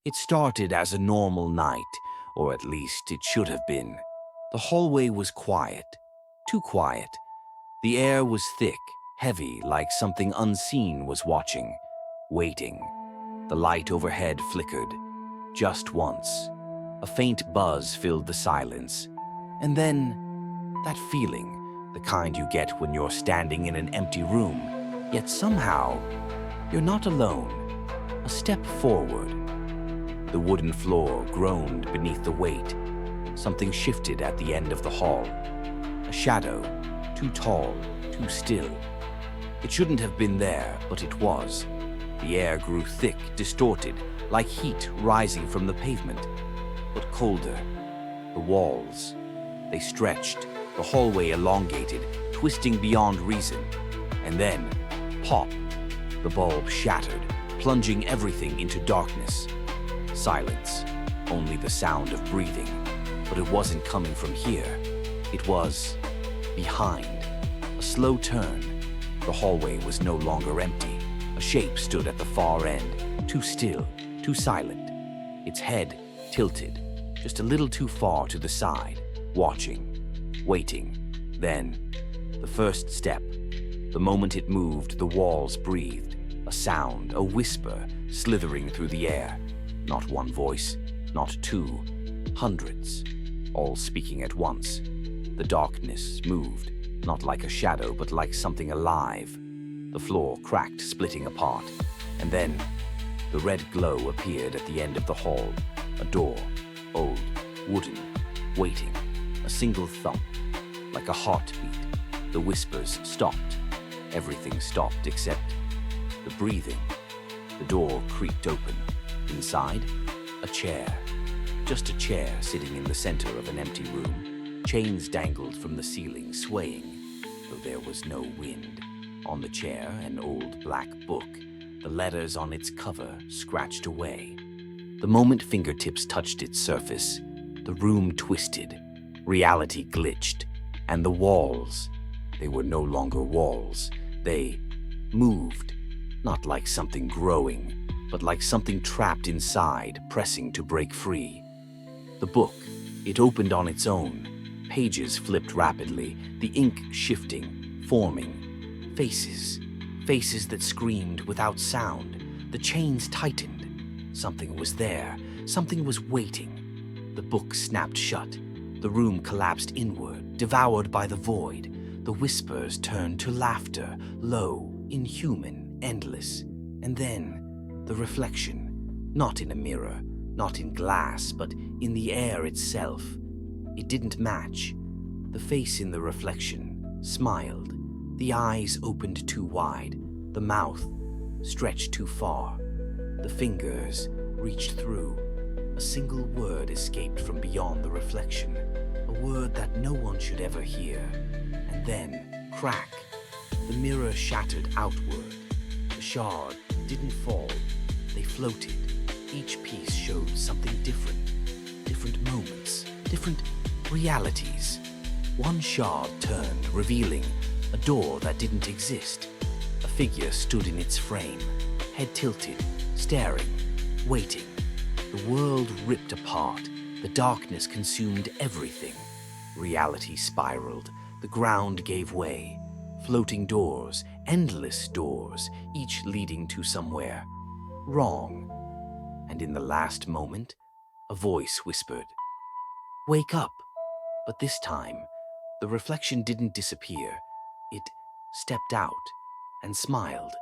It started as a normal night, or at least it should have been. The hallway was quiet, too quiet. The air was thick, heavy, like something unseen was watching, waiting. The light overhead flickered, just once. A faint buzz filled the silence. And then, that feeling, the kind you get when you're standing in an empty room, yet somehow, you're not alone. A step forward. The wooden floor groaned beneath the weight. Something shifted at the end of the hall. A shadow, too tall, too still. It shouldn't have been there, but it was. The air grew thick, distorted, like heat rising from the pavement. But colder. The walls. They stretched, the hallway elongated, twisting beyond reason. And then, pop. The bulb shattered, plunging everything into darkness. Silence. Only the sound of breathing. But it wasn't coming from here. It was behind. A slow turn. The hallway was no longer empty. A shape stood at the far end, too still, too silent. Its head tilted, just a little too far to the side, watching, waiting. Then, the first step. The moment it moved, the walls breathed. A sound, a whisper, slithering through the air. Not one voice, not two, hundreds, all speaking at once. The darkness moved, not like a shadow, but like something alive. The floor cracked, splitting apart. And then, the red glow appeared at the end of the hall. A door, old, wooden, waiting. A single thump, like a heartbeat. The whispers stopped. Everything stopped except the breathing. The door creaked open. Inside, a chair. Just a chair sitting in the center of an empty room. Chains dangled from the ceiling, swaying, though there was no wind. On the chair, an old black book, the letters on its cover scratched away. The moment fingertips touched its surface, the room twisted, reality glitched, and the walls, they were no longer walls. They moved, not like something growing, but like something trapped inside, pressing to break free. The book, it opened on its own. Pages flipped rapidly, the ink shifting, forming. Faces, faces that screamed without sound. The chains tightened. Something was there, something was waiting. The book snapped shut. The room collapsed inward, devoured by the void. The whispers turned to laughter, low, inhuman, endless. And then, the reflection, not in a mirror, not in glass, but in the air itself. It didn't match. The face in the reflection smiled. The eyes opened too wide. The mouth stretched too far. The fingers reached through. A single word escaped from beyond the reflection. A word that no one should ever hear. And then, crack. The mirror shattered outward. The shard didn't fall. They floated. Each piece showed something different. Different moments. Different realities. One shard turned, revealing a door that didn't exist. A figure stood in its frame, head tilted, staring, waiting. The world ripped apart. The darkness consumed everything. Reality spiraled. The ground gave way. Floating doors, endless doors, each leading to somewhere. Wrong. And in the last moment, a voice whispered, "Wake up." But this time, the reflection didn't disappear. It stepped out and smiled.